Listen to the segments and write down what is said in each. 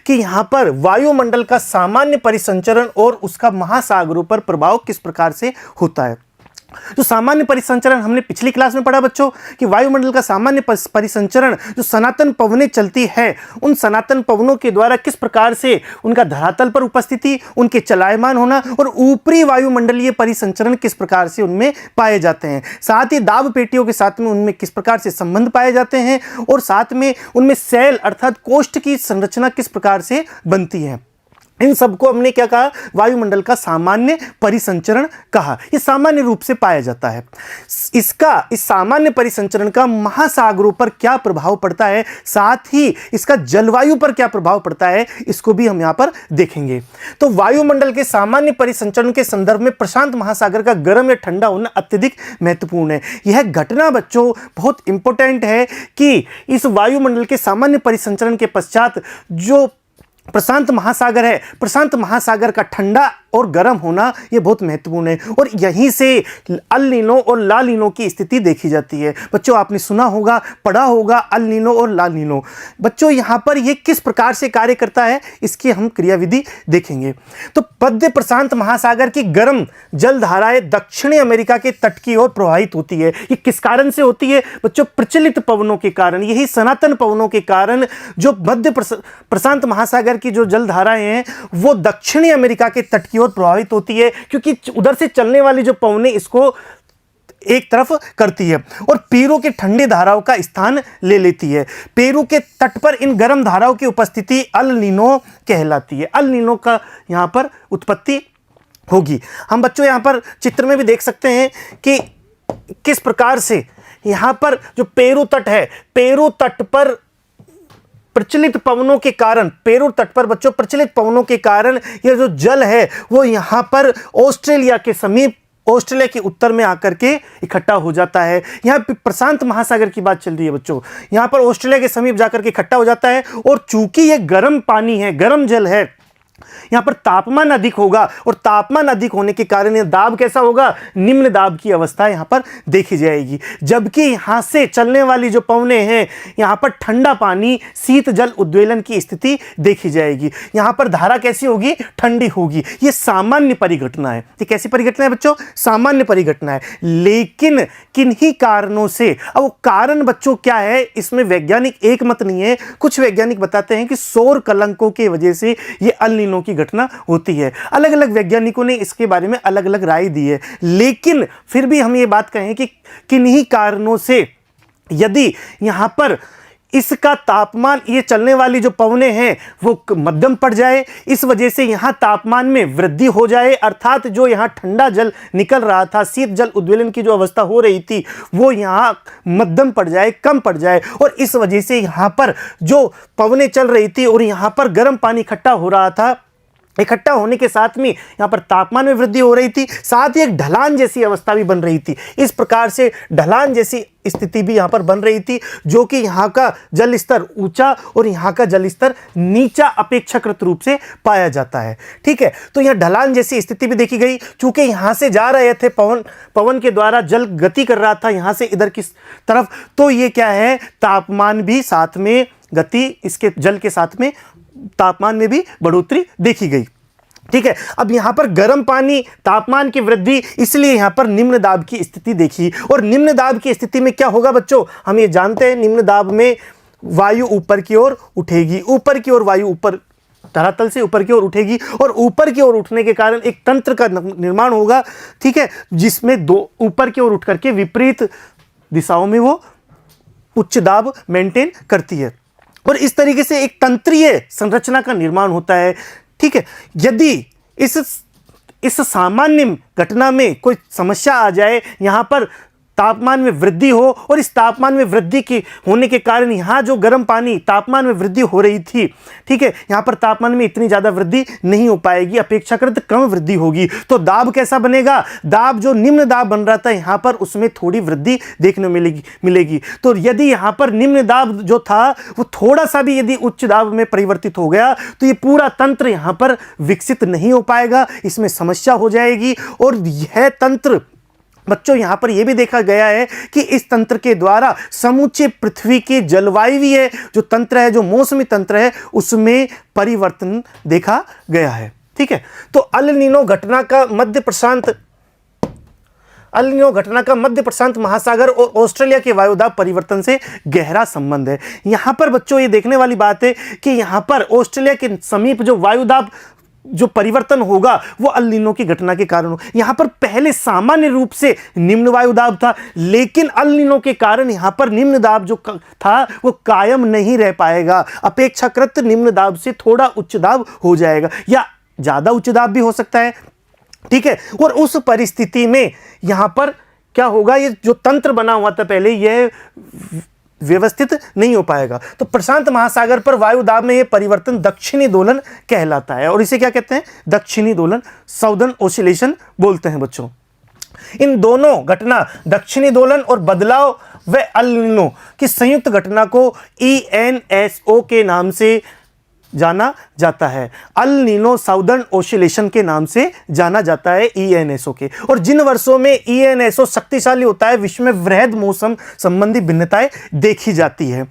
कि यहाँ पर वायुमंडल का सामान्य परिसंचरण और उसका महासागरों पर प्रभाव किस प्रकार से होता है। जो सामान्य परिसंचरण हमने पिछली क्लास में पढ़ा बच्चों कि वायुमंडल का सामान्य परिसंचरण जो सनातन पवनें चलती है, उन सनातन पवनों के द्वारा किस प्रकार से उनका धरातल पर उपस्थिति, उनके चलायमान होना और ऊपरी वायुमंडलीय परिसंचरण किस प्रकार से उनमें पाए जाते हैं। साथ ही दाब पेटियों के साथ में उनमें किस प्रकार से संबंध पाए जाते हैं और साथ में उनमें सेल अर्थात कोष्ठ की संरचना किस प्रकार से बनती है। इन सबको हमने क्या कहा, वायुमंडल का सामान्य परिसंचरण कहा। यह सामान्य रूप से पाया जाता है। इस सामान्य परिसंचरण का महासागरों पर क्या प्रभाव पड़ता है, साथ ही इसका जलवायु पर क्या प्रभाव पड़ता है, इसको भी हम यहां पर देखेंगे। तो वायुमंडल के सामान्य परिसंचरण के संदर्भ में प्रशांत महासागर का गर्म या ठंडा होना अत्यधिक महत्वपूर्ण है। यह घटना बच्चों बहुत इंपॉर्टेंट है कि इस वायुमंडल के सामान्य परिसंचरण के पश्चात जो प्रशांत महासागर है, प्रशांत महासागर का ठंडा और गर्म होना यह बहुत महत्वपूर्ण है और यहीं से अल नीनो और ला नीनो की स्थिति देखी जाती है। बच्चों आपने सुना होगा, पढ़ा होगा अल नीनो और ला नीनो। बच्चों यहाँ पर यह किस प्रकार से कार्य करता है, इसकी हम क्रियाविधि देखेंगे। तो मध्य प्रशांत महासागर की गर्म जलधाराएं दक्षिणी अमेरिका के तट की ओर प्रवाहित होती है। ये किस कारण से होती है बच्चों? प्रचलित पवनों के कारण, यही सनातन पवनों के कारण जो मध्य प्रशांत महासागर की जो जलधाराएं हैं वो दक्षिणी अमेरिका के तट की ओर प्रभावित होती है, क्योंकि उधर से चलने वाली जो पवनें इसको एक तरफ करती है और पेरू के ठंडी धाराओं का स्थान ले लेती है। पेरू के तट पर इन गर्म धाराओं की उपस्थिति अल नीनो कहलाती है। अल नीनो का यहां पर उत्पत्ति होगी। हम बच्चों यहां पर चित्र में भी देख सकते हैं कि किस प्रकार से यहां पर जो पेरू तट है, पेरू तट पर प्रचलित पवनों के कारण, पेरू तट पर बच्चों प्रचलित पवनों के कारण यह जो जल है वो यहां पर ऑस्ट्रेलिया के समीप, ऑस्ट्रेलिया के उत्तर में आकर के इकट्ठा हो जाता है। यहाँ प्रशांत महासागर की बात चल रही है बच्चों, यहाँ पर ऑस्ट्रेलिया के समीप जाकर के इकट्ठा हो जाता है और चूंकि ये गर्म पानी है, गर्म जल है, यहां पर तापमान अधिक होगा और तापमान अधिक होने के कारण यह दाब कैसा होगा, निम्न दाब की अवस्था यहां पर देखी जाएगी। जबकि यहां से चलने वाली जो पवनें हैं, यहां पर ठंडा पानी, शीत जल उद्वेलन की स्थिति देखी जाएगी। यहां पर धारा कैसी होगी, ठंडी होगी। यह सामान्य परिघटना है। ये कैसी परिघटना है बच्चों? सामान्य परिघटना है। लेकिन किन्हीं कारणों से, अब वो कारण बच्चों क्या है, इसमें वैज्ञानिक एक मत नहीं है। कुछ वैज्ञानिक बताते हैं कि सौर कलंकों की वजह से यह अल नीनो की घटना होती है। अलग अलग वैज्ञानिकों ने इसके बारे में अलग अलग राय दी है, लेकिन फिर भी हम ये बात कहें कि किन्हीं कारणों से यदि यहां पर इसका तापमान, ये चलने वाली जो पवनें हैं वो मध्यम पड़ जाए, इस वजह से यहां तापमान में वृद्धि हो जाए, अर्थात जो यहां ठंडा जल निकल रहा था, शीत जल उद्वेलन की जो अवस्था हो रही थी वो यहां मध्यम पड़ जाए, कम पड़ जाए और इस वजह से यहां पर जो पवनें चल रही थी और यहां पर गर्म पानी इकट्ठा हो रहा था, इकट्ठा होने के साथ में यहां पर तापमान में वृद्धि हो रही थी, साथ ही एक ढलान जैसी अवस्था भी बन रही थी। इस प्रकार से ढलान जैसी स्थिति भी यहां पर बन रही थी, जो कि यहां का जल स्तर ऊंचा और यहां का जल स्तर नीचा अपेक्षाकृत रूप से पाया जाता है। ठीक है, तो यहां ढलान जैसी स्थिति भी देखी गई। चूंकि यहां से जा रहे थे पवन के द्वारा जल गति कर रहा था यहां से इधर की तरफ, तो ये क्या है, तापमान भी साथ में, गति इसके जल के साथ में तापमान में भी बढ़ोतरी देखी गई। ठीक है, अब यहां पर गर्म पानी, तापमान की वृद्धि, इसलिए यहां पर निम्न दाब की स्थिति देखी। और निम्न दाब की स्थिति में क्या होगा बच्चों, हम ये जानते हैं, निम्न दाब में वायु ऊपर की ओर उठेगी, ऊपर की ओर वायु ऊपर, धरातल से ऊपर की ओर उठेगी और ऊपर की ओर उठने के कारण एक तंत्र का निर्माण होगा। ठीक है, जिसमें दो ऊपर की ओर उठ करके विपरीत दिशाओं में वो उच्च दाब मेंटेन करती है और इस तरीके से एक तंत्रीय संरचना का निर्माण होता है। ठीक है, यदि इस सामान्य घटना में कोई समस्या आ जाए, यहां पर तापमान में वृद्धि हो और इस तापमान में वृद्धि की होने के कारण यहाँ जो गर्म पानी, तापमान में वृद्धि हो रही थी, ठीक है, यहाँ पर तापमान में इतनी ज़्यादा वृद्धि नहीं हो पाएगी, अपेक्षाकृत कम वृद्धि होगी। तो दाब कैसा बनेगा, दाब जो निम्न दाब बन रहा था यहाँ पर उसमें थोड़ी वृद्धि देखने मिलेगी। तो यदि यहाँ पर निम्न दाब जो था वो थोड़ा सा भी यदि उच्च दाब में परिवर्तित हो गया तो ये पूरा तंत्र यहाँ पर विकसित नहीं हो पाएगा, इसमें समस्या हो जाएगी और यह तंत्र बच्चों यहाँ पर यह भी देखा गया है कि इस तंत्र के द्वारा समूचे पृथ्वी के जलवायु जो तंत्र है, जो मौसमी तंत्र है, उसमें परिवर्तन देखा गया है। ठीक है, तो अल नीनो घटना का मध्य प्रशांत महासागर और ऑस्ट्रेलिया के वायुदाब परिवर्तन से गहरा संबंध है। यहां पर बच्चों ये देखने वाली बात है कि यहां पर ऑस्ट्रेलिया के समीप जो वायुदाब जो परिवर्तन होगा वो अल नीनो की घटना के कारण हो। यहां पर पहले सामान्य रूप से निम्न वायुदाब था, लेकिन अल नीनो के कारण यहां पर निम्न दाब जो था वो कायम नहीं रह पाएगा, अपेक्षाकृत निम्न दाब से थोड़ा उच्च दाब हो जाएगा या ज्यादा उच्च दाब भी हो सकता है। ठीक है, और उस परिस्थिति में यहां पर क्या होगा, ये जो तंत्र बना हुआ था पहले, यह व्यवस्थित नहीं हो पाएगा। तो प्रशांत महासागर पर वायु दाब में यह परिवर्तन दक्षिणी दोलन कहलाता है और इसे क्या कहते हैं, दक्षिणी दोलन, साउदर्न ओसिलेशन बोलते हैं बच्चों। इन दोनों घटना, दक्षिणी दोलन और बदलाव व अल नीनो की संयुक्त घटना को ENSO के नाम से जाना जाता है। अल नीनो साउदर्न ओसिलेशन के नाम से जाना जाता है ENSO के। और जिन वर्षों में ENSO शक्तिशाली होता है, विश्व में वृहद मौसम संबंधी भिन्नताएं देखी जाती है।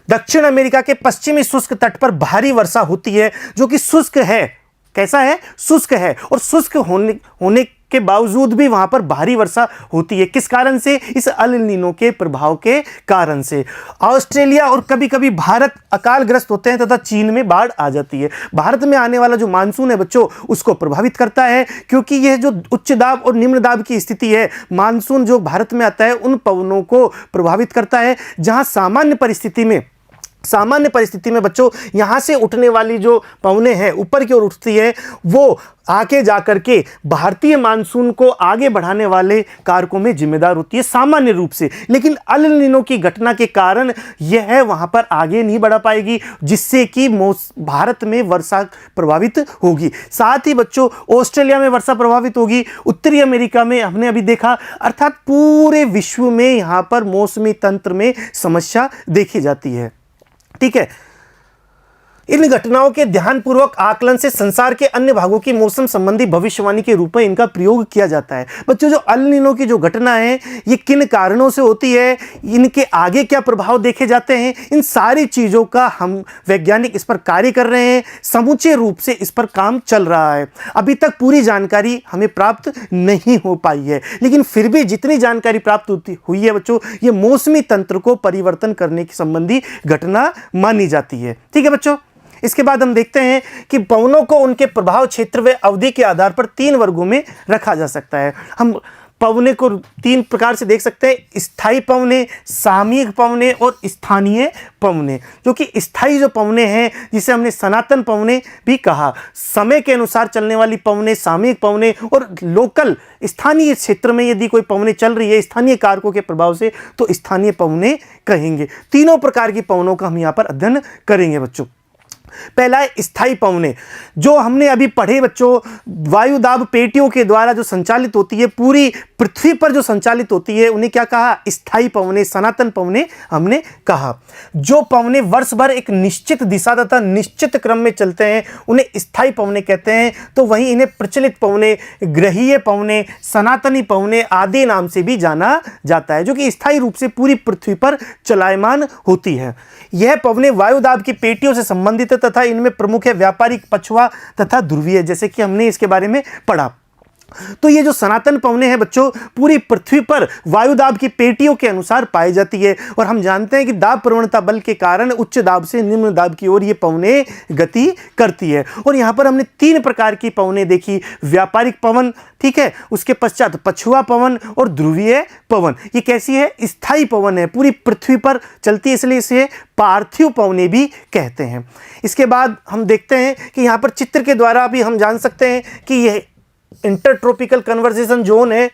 दक्षिण अमेरिका के पश्चिमी शुष्क तट पर भारी वर्षा होती है, जो कि शुष्क है। कैसा है, शुष्क है, और शुष्क होने के बावजूद भी वहां पर भारी वर्षा होती है। किस कारण से, इस अल नीनो के प्रभाव के कारण से। ऑस्ट्रेलिया और कभी कभी भारत अकालग्रस्त होते हैं तथा चीन में बाढ़ आ जाती है। भारत में आने वाला जो मानसून है बच्चों, उसको प्रभावित करता है, क्योंकि यह जो उच्च दाब और निम्न दाब की स्थिति है, मानसून जो भारत में आता है उन पवनों को प्रभावित करता है। जहां सामान्य परिस्थिति में बच्चों यहां से उठने वाली जो पवनें हैं, ऊपर की ओर उठती है, वो आके जाकर के भारतीय मानसून को आगे बढ़ाने वाले कारकों में जिम्मेदार होती है सामान्य रूप से। लेकिन अल नीनो की घटना के कारण यह वहां पर आगे नहीं बढ़ा पाएगी, जिससे कि भारत में वर्षा प्रभावित होगी। साथ ही बच्चों ऑस्ट्रेलिया में वर्षा प्रभावित होगी, उत्तरी अमेरिका में हमने अभी देखा, अर्थात पूरे विश्व में यहां पर मौसमी तंत्र में समस्या देखी जाती है। ठीक है, इन घटनाओं के ध्यानपूर्वक आकलन से संसार के अन्य भागों की मौसम संबंधी भविष्यवाणी के रूप में इनका प्रयोग किया जाता है। बच्चों जो अल नीनो की जो घटना है, ये किन कारणों से होती है, इनके आगे क्या प्रभाव देखे जाते हैं, इन सारी चीजों का हम वैज्ञानिक इस पर कार्य कर रहे हैं, समूचे रूप से इस पर काम चल रहा है। अभी तक पूरी जानकारी हमें प्राप्त नहीं हो पाई है, लेकिन फिर भी जितनी जानकारी प्राप्त हुई है बच्चों, ये मौसमी तंत्र को परिवर्तन करने की संबंधी घटना मानी जाती है। ठीक है बच्चों, इसके बाद हम देखते हैं कि पवनों को उनके प्रभाव क्षेत्र व अवधि के आधार पर 3 वर्गों में रखा जा सकता है। हम पवने को 3 प्रकार से देख सकते हैं, स्थायी पवने, सामयिक पवने और स्थानीय पवने। जो कि स्थायी जो पवने हैं, जिसे हमने सनातन पवने भी कहा, समय के अनुसार चलने वाली पवने, सामयिक पवने, और लोकल स्थानीय क्षेत्र में यदि कोई पवने चल रही है स्थानीय कारकों के प्रभाव से, तो स्थानीय पवने कहेंगे। तीनों प्रकार की पवनों का हम यहाँ पर अध्ययन करेंगे बच्चों। पहला है स्थायी पवने, जो हमने अभी पढ़े बच्चों, वायुदाब पेटियों के द्वारा जो संचालित होती है, पूरी पृथ्वी पर जो संचालित होती है, उन्हें क्या कहा, स्थायी पवने, सनातन पवने हमने कहा। जो पवने वर्ष भर एक निश्चित दिशा तथा निश्चित क्रम में चलते हैं, उन्हें स्थायी पवने कहते हैं। तो वहीं इन्हें प्रचलित पवने, ग्रहीय पवने, सनातनी पवने आदि नाम से भी जाना जाता है, जो कि स्थायी रूप से पूरी पृथ्वी पर चलायमान होती है। यह पवने वायुदाब की पेटियों से संबंधित है तथा इनमें प्रमुख है व्यापारिक, पछुआ तथा ध्रुवीय, जैसे कि हमने इसके बारे में पढ़ा। तो ये जो सनातन पवने हैं बच्चों, पूरी पृथ्वी पर वायुदाब की पेटियों के अनुसार पाई जाती है, और हम जानते हैं कि दाब प्रवणता बल के कारण उच्च दाब से निम्न दाब की ओर ये पवने गति करती है। और यहाँ पर हमने 3 प्रकार की पवने देखी, व्यापारिक पवन, ठीक है, उसके पश्चात पछुआ पवन और ध्रुवीय पवन। ये कैसी है, स्थायी पवन है, पूरी पृथ्वी पर चलती है, इसलिए इसे पार्थिव पवने भी कहते हैं। इसके बाद हम देखते हैं कि यहाँ पर चित्र के द्वारा भी हम जान सकते हैं कि यह इंटरट्रॉपिकल कन्वर्जेशन जोन है,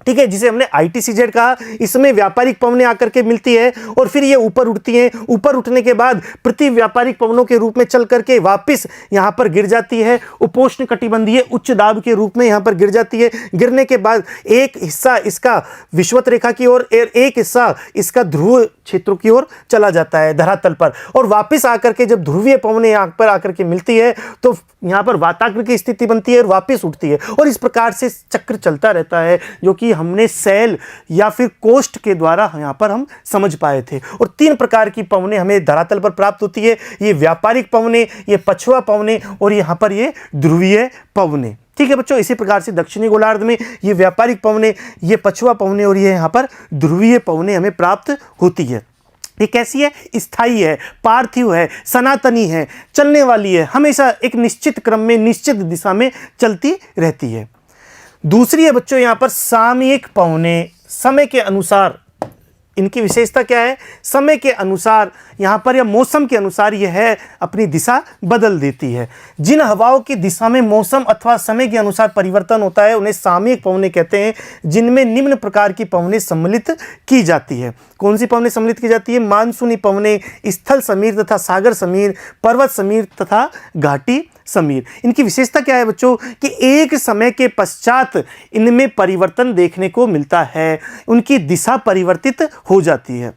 ठीक है, जिसे हमने ITCZ कहा। इसमें व्यापारिक पवनें आकर के मिलती है और फिर ये ऊपर उठती हैं। ऊपर उठने के बाद प्रति व्यापारिक पवनों के रूप में चल करके वापस यहाँ पर गिर जाती है, उपोष्ण कटिबंधीय उच्च दाब के रूप में यहाँ पर गिर जाती है। गिरने के बाद एक हिस्सा इसका विषुवत रेखा की ओर, एक हिस्सा इसका ध्रुव क्षेत्रों की ओर चला जाता है धरातल पर, और वापस आकर के जब ध्रुवीय पवनें यहाँ पर आकर के मिलती है तो यहाँ पर वाताग्र की स्थिति बनती है और वापस उठती है, और इस प्रकार से चक्र चलता रहता है, जो कि हमने सैल या फिर कोष्ठ के द्वारा यहाँ पर हम समझ पाए थे। और 3 प्रकार की पवनें हमें धरातल पर प्राप्त होती है, ये व्यापारिक पवनें, ये पछुआ पवनें और यहाँ पर ये ध्रुवीय पवनें। ठीक है बच्चों, इसी प्रकार से दक्षिणी गोलार्ध में ये व्यापारिक पवनें, ये पछुआ पवनें और ये यहाँ पर ध्रुवीय पवनें हमें प्राप्त होती है। ये कैसी है? स्थायी है, पार्थिव है, सनातनी है, चलने वाली है, हमेशा एक निश्चित क्रम में निश्चित दिशा में चलती रहती है। दूसरी है बच्चों यहाँ पर सामयिक पवनें, समय के अनुसार। इनकी विशेषता क्या है? समय के अनुसार यहाँ पर या मौसम के अनुसार यह है अपनी दिशा बदल देती है। जिन हवाओं की दिशा में मौसम अथवा समय के अनुसार परिवर्तन होता है उन्हें सामयिक पवनें कहते हैं, जिनमें निम्न प्रकार की पवनें सम्मिलित की जाती है। कौन सी पवनें सम्मिलित की जाती है? मानसूनी पवनें, स्थल समीर तथा सागर समीर, पर्वत समीर तथा घाटी समीर। इनकी विशेषता क्या है बच्चों? कि एक समय के पश्चात इनमें परिवर्तन देखने को मिलता है, उनकी दिशा परिवर्तित हो जाती है।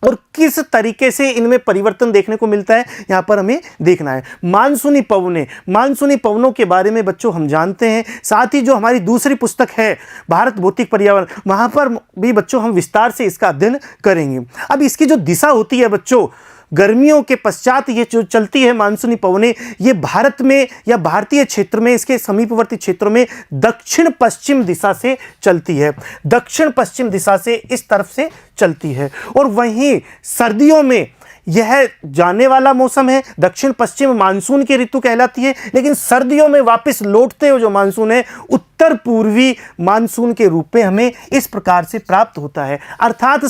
और किस तरीके से इनमें परिवर्तन देखने को मिलता है यहाँ पर हमें देखना है। मानसूनी पवनें, मानसूनी पवनों के बारे में बच्चों हम जानते हैं, साथ ही जो हमारी दूसरी पुस्तक है भारत भौतिक पर्यावरण, वहाँ पर भी बच्चों हम विस्तार से इसका अध्ययन करेंगे। अब इसकी जो दिशा होती है बच्चों, गर्मियों के पश्चात ये जो चलती है मानसूनी पवनें, ये भारत में या भारतीय क्षेत्र में, इसके समीपवर्ती क्षेत्रों में दक्षिण पश्चिम दिशा से चलती है, दक्षिण पश्चिम दिशा से इस तरफ से चलती है। और वहीं सर्दियों में यह जाने वाला मौसम है, दक्षिण पश्चिम मानसून की ऋतु कहलाती है, लेकिन सर्दियों में वापस लौटते हुए जो मानसून है उत्तर पूर्वी मानसून के रूप में हमें इस प्रकार से प्राप्त होता है। अर्थात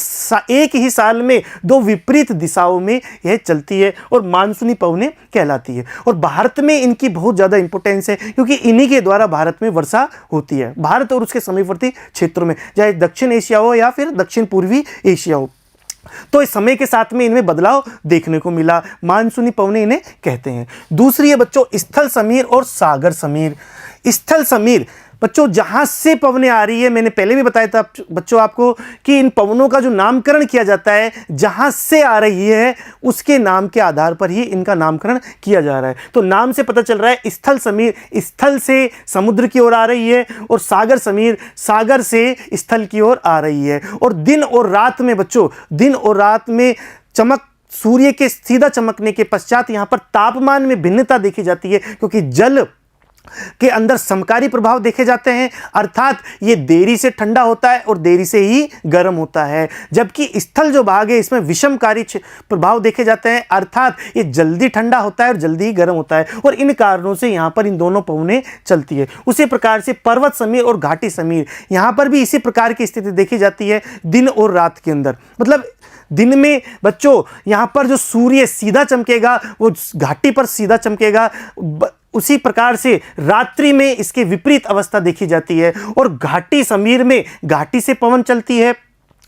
एक ही साल में 2 विपरीत दिशाओं में यह चलती है और मानसूनी पवनें कहलाती है। और भारत में इनकी बहुत ज़्यादा इंपॉर्टेंस है, क्योंकि इन्हीं के द्वारा भारत में वर्षा होती है, भारत और उसके समीपवर्ती क्षेत्रों में, चाहे दक्षिण एशिया हो या फिर दक्षिण पूर्वी एशिया हो। तो इस समय के साथ में इनमें बदलाव देखने को मिला, मानसूनी पवनें इन्हें कहते हैं। दूसरी है बच्चों स्थल समीर और सागर समीर। स्थल समीर बच्चों जहां से पवनें आ रही है, मैंने पहले भी बताया था बच्चों आपको कि इन पवनों का जो नामकरण किया जाता है जहां से आ रही है उसके नाम के आधार पर ही इनका नामकरण किया जा रहा है। तो नाम से पता चल रहा है स्थल समीर स्थल से समुद्र की ओर आ रही है, और सागर समीर सागर से स्थल की ओर आ रही है। और दिन और रात में बच्चों, दिन और रात में चमक, सूर्य के सीधा चमकने के पश्चात यहाँ पर तापमान में भिन्नता देखी जाती है, क्योंकि जल के अंदर समकारी प्रभाव देखे जाते हैं, अर्थात ये देरी से ठंडा होता है और देरी से ही गर्म होता है। जबकि स्थल जो भाग है इसमें विषमकारी प्रभाव देखे जाते हैं, अर्थात ये जल्दी ठंडा होता है और जल्दी ही गर्म होता है। और इन कारणों से यहाँ पर इन दोनों पवनें चलती है। उसी प्रकार से पर्वत समीर और घाटी समीर, यहाँ पर भी इसी प्रकार की स्थिति देखी जाती है दिन और रात के अंदर। मतलब दिन में बच्चों यहाँ पर जो सूर्य सीधा चमकेगा वो घाटी पर सीधा चमकेगा, उसी प्रकार से रात्रि में इसके विपरीत अवस्था देखी जाती है। और घाटी समीर में घाटी से पवन चलती है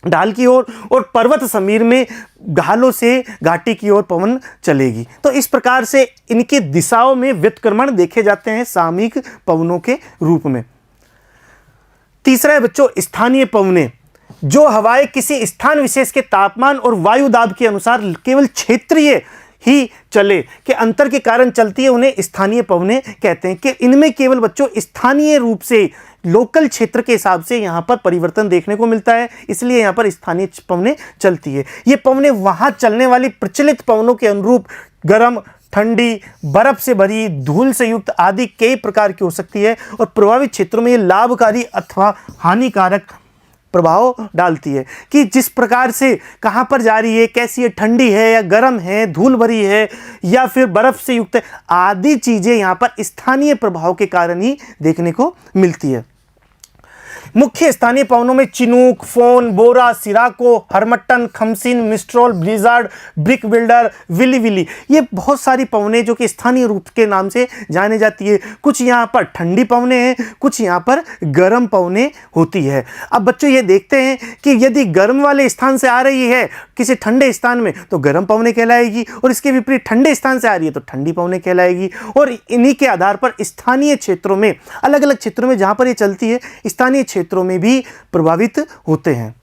ढाल की ओर, और पर्वत समीर में ढालों से घाटी की ओर पवन चलेगी। तो इस प्रकार से इनकी दिशाओं में व्युत्क्रमण देखे जाते हैं सामयिक पवनों के रूप में। तीसरा है बच्चों स्थानीय पवनें, जो हवाएं किसी स्थान विशेष के तापमान और वायु दाब के अनुसार केवल क्षेत्रीय ही चले के अंतर के कारण चलती है, उन्हें स्थानीय पवनें कहते हैं। कि इनमें केवल बच्चों स्थानीय रूप से लोकल क्षेत्र के हिसाब से यहाँ पर परिवर्तन देखने को मिलता है, इसलिए यहाँ पर स्थानीय पवनें चलती है। ये पवनें वहाँ चलने वाली प्रचलित पवनों के अनुरूप गर्म, ठंडी, बर्फ से भरी, धूल से युक्त आदि कई प्रकार की हो सकती है। और प्रभावित क्षेत्रों में ये लाभकारी अथवा हानिकारक प्रभाव डालती है, कि जिस प्रकार से कहाँ पर जा रही है, कैसी है, ठंडी है या गर्म है, धूल भरी है या फिर बर्फ से युक्त है, आदि चीज़ें यहाँ पर स्थानीय प्रभाव के कारण ही देखने को मिलती है। मुख्य स्थानीय पवनों में chinook, foehn, bora, sirocco, harmattan, khamsin, mistral, blizzard, brickfielder, willy willy, ये बहुत सारी पवनें जो कि स्थानीय रूप के नाम से जाने जाती है। कुछ यहाँ पर ठंडी पवनें हैं, कुछ यहाँ पर गर्म पवनें होती है। अब बच्चों ये देखते हैं कि यदि गर्म वाले स्थान से आ रही है किसी ठंडे स्थान में तो गर्म पवनें कहलाएगी, और इसके विपरीत ठंडे स्थान से आ रही है तो ठंडी पवनें कहलाएगी। और इन्हीं के आधार पर स्थानीय क्षेत्रों में, अलग अलग क्षेत्रों में जहाँ पर ये चलती है, स्थानीय क्षेत्रों में भी प्रभावित होते हैं।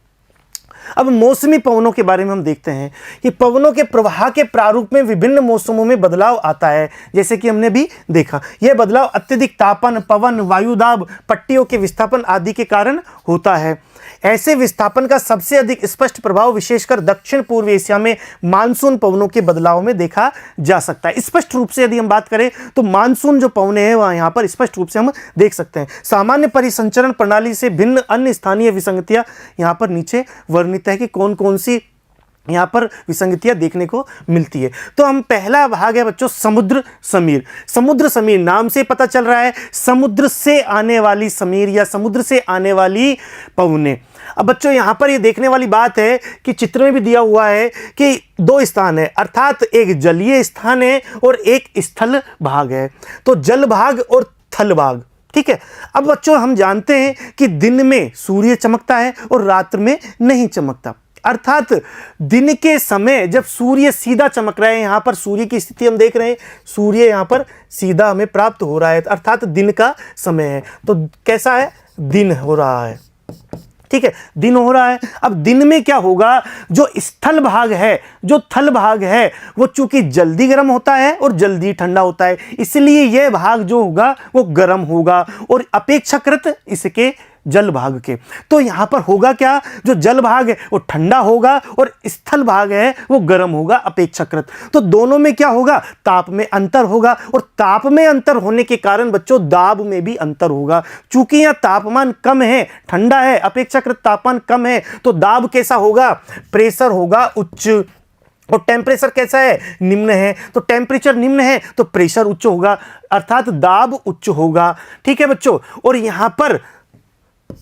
अब मौसमी पवनों के बारे में हम देखते हैं कि पवनों के प्रवाह के प्रारूप में विभिन्न मौसमों में बदलाव आता है, जैसे कि हमने भी देखा। यह बदलाव अत्यधिक तापन, पवन, वायुदाब, पट्टियों के विस्थापन आदि के कारण होता है। ऐसे विस्थापन का सबसे अधिक स्पष्ट प्रभाव विशेषकर दक्षिण पूर्व एशिया में मानसून पवनों के बदलाव में देखा जा सकता है। स्पष्ट रूप से यदि हम बात करें तो मानसून जो पवने हैं वह यहाँ पर स्पष्ट रूप से हम देख सकते हैं। सामान्य परिसंचरण प्रणाली से भिन्न अन्य स्थानीय विसंगतियां यहाँ पर नीचे वर्णित है कि कौन कौन सी यहाँ पर विसंगतियां देखने को मिलती है। तो हम पहला भाग है बच्चों समुद्र समीर। समुद्र समीर नाम से पता चल रहा है समुद्र से आने वाली समीर या समुद्र से आने वाली पवने। अब बच्चों यहाँ पर ये देखने वाली बात है कि चित्र में भी दिया हुआ है कि दो स्थान है, अर्थात एक जलीय स्थान है और एक स्थल भाग है। तो जल भाग और थल भाग, ठीक है। अब बच्चों हम जानते हैं कि दिन में सूर्य चमकता है और रात्र में नहीं चमकता, अर्थात दिन के समय जब सूर्य सीधा चमक रहा है, यहां पर सूर्य की स्थिति हम देख रहे हैं, सूर्य यहां पर सीधा हमें प्राप्त हो रहा है, अर्थात दिन का समय है। तो कैसा है, दिन हो रहा है, ठीक है, दिन हो रहा है। अब दिन में क्या होगा, जो स्थल भाग है, जो थल भाग है, वो चूंकि जल्दी गर्म होता है और जल्दी ठंडा होता है, इसलिए यह भाग जो होगा वो गर्म होगा और अपेक्षाकृत इसके जल भाग के। तो यहां पर होगा क्या, जो जल भाग है वो ठंडा होगा और स्थल भाग है वो गर्म होगा अपेक्षाकृत। तो दोनों में क्या होगा, ताप में अंतर होगा और ताप में अंतर होने के कारण बच्चों दाब में भी अंतर होगा। चूंकि यहां तापमान कम है, ठंडा है, अपेक्षाकृत तापमान कम है, तो दाब कैसा होगा, प्रेशर होगा उच्च, और टेम्परेचर कैसा है, निम्न है। तो टेम्परेचर निम्न है तो प्रेशर उच्च होगा, अर्थात दाब उच्च होगा, ठीक है बच्चों। और यहां पर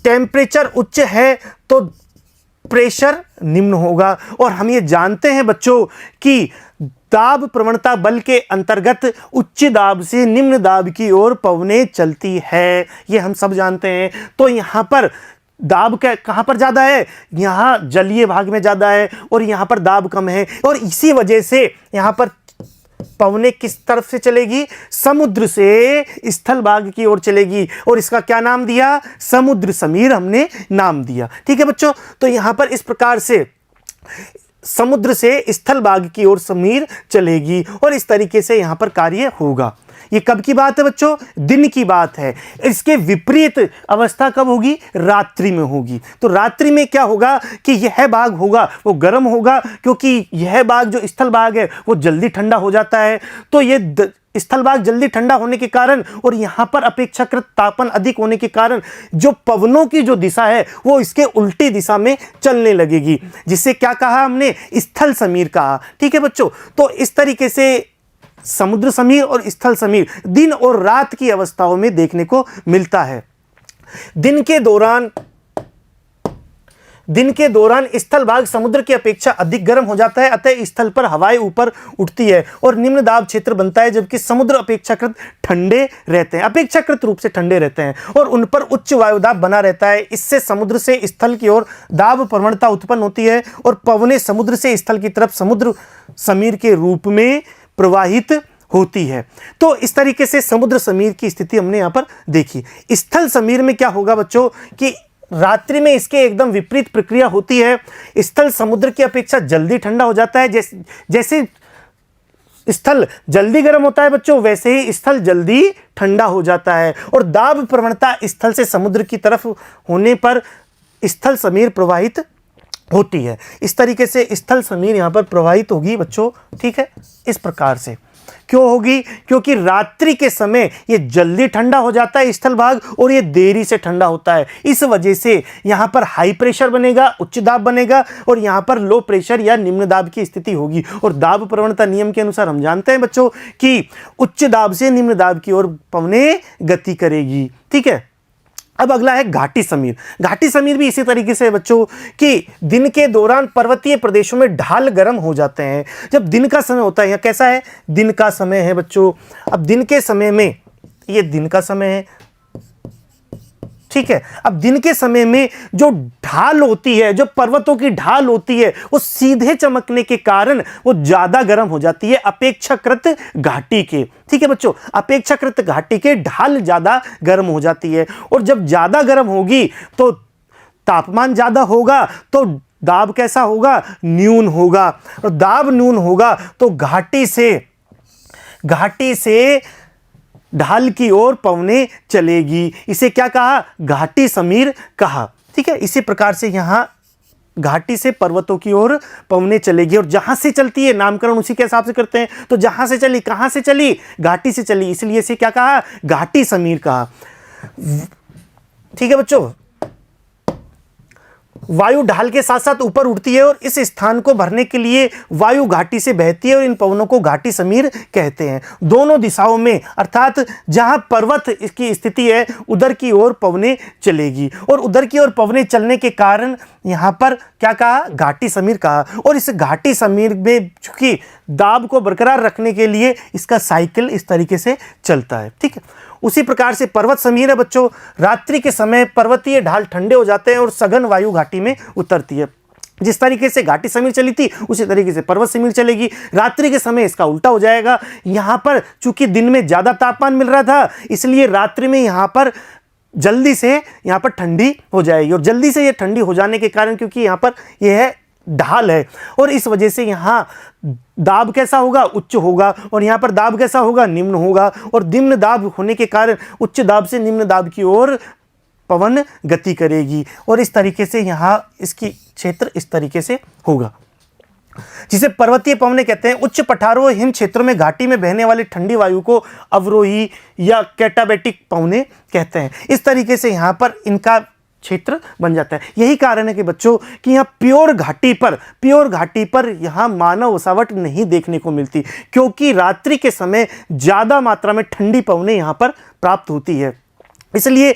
टेम्परेचर उच्च है तो प्रेशर निम्न होगा। और हम ये जानते हैं बच्चों कि दाब प्रवणता बल के अंतर्गत उच्च दाब से निम्न दाब की ओर पवनें चलती है, ये हम सब जानते हैं। तो यहां पर दाब कहां पर ज्यादा है, यहां जलीय भाग में ज्यादा है और यहां पर दाब कम है, और इसी वजह से यहां पर पवने किस तरफ से चलेगी, समुद्र से स्थल भाग की ओर चलेगी, और इसका क्या नाम दिया, समुद्र समीर हमने नाम दिया, ठीक है बच्चों। तो यहां पर इस प्रकार से समुद्र से स्थल भाग की ओर समीर चलेगी और इस तरीके से यहां पर कार्य होगा। ये कब की बात है बच्चों, दिन की बात है। इसके विपरीत अवस्था कब होगी, रात्रि में होगी। तो रात्रि में क्या होगा कि यह भाग होगा वो गर्म होगा, क्योंकि यह भाग जो स्थल भाग है वो जल्दी ठंडा हो जाता है। तो ये स्थल भाग जल्दी ठंडा होने के कारण और यहां पर अपेक्षाकृत तापमान अधिक होने के कारण जो पवनों की जो दिशा है वो इसके उल्टी दिशा में चलने लगेगी, जिससे क्या कहा हमने, स्थल समीर कहा, ठीक है बच्चों। तो इस तरीके से समुद्र समीर और स्थल समीर दिन और रात की अवस्थाओं में देखने को मिलता है। दिन के दौरान स्थल भाग समुद्र की अपेक्षा अधिक गर्म हो जाता है, अतः स्थल पर हवाएं ऊपर उठती है और निम्न दाब क्षेत्र बनता है, जबकि समुद्र अपेक्षाकृत ठंडे रहते हैं, अपेक्षाकृत रूप से ठंडे रहते हैं और उन पर उच्च वायुदाब बना रहता है। इससे समुद्र से स्थल की ओर दाब प्रवणता उत्पन्न होती है और पवनें समुद्र से स्थल की तरफ समुद्र समीर के रूप में प्रवाहित होती है। तो इस तरीके से समुद्र समीर की स्थिति हमने यहां पर देखी। स्थल समीर में क्या होगा बच्चों कि रात्रि में इसके एकदम विपरीत प्रक्रिया होती है। स्थल समुद्र की अपेक्षा जल्दी ठंडा हो जाता है, जैसे स्थल जल्दी गर्म होता है बच्चों, वैसे ही स्थल जल्दी ठंडा हो जाता है और दाब प्रवणता स्थल से समुद्र की तरफ होने पर स्थल समीर प्रवाहित होती है। इस तरीके से स्थल समीर यहां पर प्रवाहित होगी बच्चों, ठीक है। इस प्रकार से क्यों होगी, क्योंकि रात्रि के समय ये जल्दी ठंडा हो जाता है स्थल भाग और ये देरी से ठंडा होता है। इस वजह से यहां पर हाई प्रेशर बनेगा, उच्च दाब बनेगा और यहां पर लो प्रेशर या निम्न दाब की स्थिति होगी। और दाब प्रवणता नियम के अनुसार हम जानते हैं बच्चों कि उच्च दाब से निम्न दाब की ओर पवनें गति करेगी, ठीक है। अब अगला है घाटी समीर। घाटी समीर भी इसी तरीके से बच्चों कि दिन के दौरान पर्वतीय प्रदेशों में ढाल गर्म हो जाते हैं। जब दिन का समय होता है, यह कैसा है, दिन का समय है बच्चों। अब दिन के समय में, ये दिन का समय है, ठीक है। अब दिन के समय में जो ढाल होती है, जो पर्वतों की ढाल होती है, वो सीधे चमकने के कारण वो ज्यादा गर्म हो जाती है अपेक्षाकृत घाटी के, ठीक है बच्चों। अपेक्षाकृत घाटी के ढाल ज्यादा गर्म हो जाती है और जब ज्यादा गर्म होगी तो तापमान ज्यादा होगा तो दाब कैसा होगा, न्यून होगा। और दाब न्यून होगा तो घाटी से ढाल की ओर पवने चलेगी। इसे क्या कहा, घाटी समीर कहा। ठीक है, इसी प्रकार से यहां घाटी से पर्वतों की ओर पवने चलेगी। और जहां से चलती है, नामकरण उसी के हिसाब से करते हैं, तो जहां से चली, कहां से चली, घाटी से चली, इसलिए इसे क्या कहा, घाटी समीर कहा। ठीक है बच्चों, वायु ढाल के साथ साथ ऊपर उड़ती है और इस स्थान को भरने के लिए वायु घाटी से बहती है और इन पवनों को घाटी समीर कहते हैं। दोनों दिशाओं में, अर्थात जहां पर्वत की स्थिति है उधर की ओर पवने चलेगी। और उधर की ओर पवने चलने के कारण यहां पर क्या कहा, घाटी समीर कहा। और इस घाटी समीर में चूंकि दाब को बरकरार रखने के लिए इसका साइकिल इस तरीके से चलता है। ठीक है, उसी प्रकार से पर्वत समीर है बच्चों, रात्रि के समय पर्वतीय ढाल ठंडे हो जाते हैं और सघन वायु घाटी में उतरती है। जिस तरीके से घाटी समीर चली थी उसी तरीके से पर्वत समीर चलेगी। रात्रि के समय इसका उल्टा हो जाएगा। यहां पर चूंकि दिन में ज्यादा तापमान मिल रहा था, इसलिए रात्रि में यहां पर जल्दी से यहां पर ठंडी हो जाएगी। और जल्दी से यह ठंडी हो जाने के कारण, क्योंकि यहां पर यह है ढाल है, और इस वजह से यहां दाब कैसा होगा, उच्च होगा। और यहां पर दाब कैसा होगा, निम्न होगा। और निम्न दाब होने के कारण उच्च दाब से निम्न दाब की ओर पवन गति करेगी। और इस तरीके से यहां इसकी क्षेत्र इस तरीके से होगा, जिसे पर्वतीय पवने कहते हैं। उच्च पठारों हिम क्षेत्रों में घाटी में बहने वाली ठंडी वायु को अवरोही या कैटाबेटिक पवने कहते हैं। इस तरीके से यहां पर इनका क्षेत्र बन जाता है। यही कारण है कि बच्चों कि यहाँ प्योर घाटी पर यहाँ मानव बसावट नहीं देखने को मिलती, क्योंकि रात्रि के समय ज्यादा मात्रा में ठंडी पवनें यहाँ पर प्राप्त होती है। इसलिए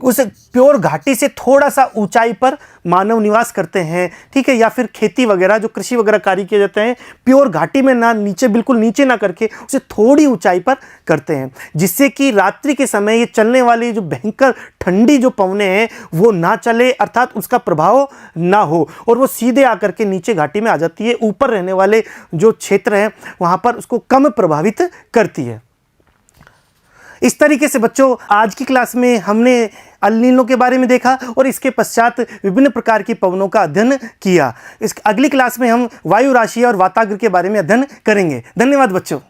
उस प्योर घाटी से थोड़ा सा ऊंचाई पर मानव निवास करते हैं। ठीक है, या फिर खेती वगैरह, जो कृषि वगैरह कार्य किए जाते हैं, प्योर घाटी में ना नीचे, बिल्कुल नीचे ना करके उसे थोड़ी ऊंचाई पर करते हैं, जिससे कि रात्रि के समय ये चलने वाली जो भयंकर ठंडी जो पवनें हैं वो ना चले, अर्थात उसका प्रभाव ना हो, और वो सीधे आकर के नीचे घाटी में आ जाती है। ऊपर रहने वाले जो क्षेत्र हैं वहां पर उसको कम प्रभावित करती है। इस तरीके से बच्चों आज की क्लास में हमने अल नीनो के बारे में देखा और इसके पश्चात विभिन्न प्रकार की पवनों का अध्ययन किया। इस अगली क्लास में हम वायु राशि और वाताग्र के बारे में अध्ययन करेंगे। धन्यवाद बच्चों।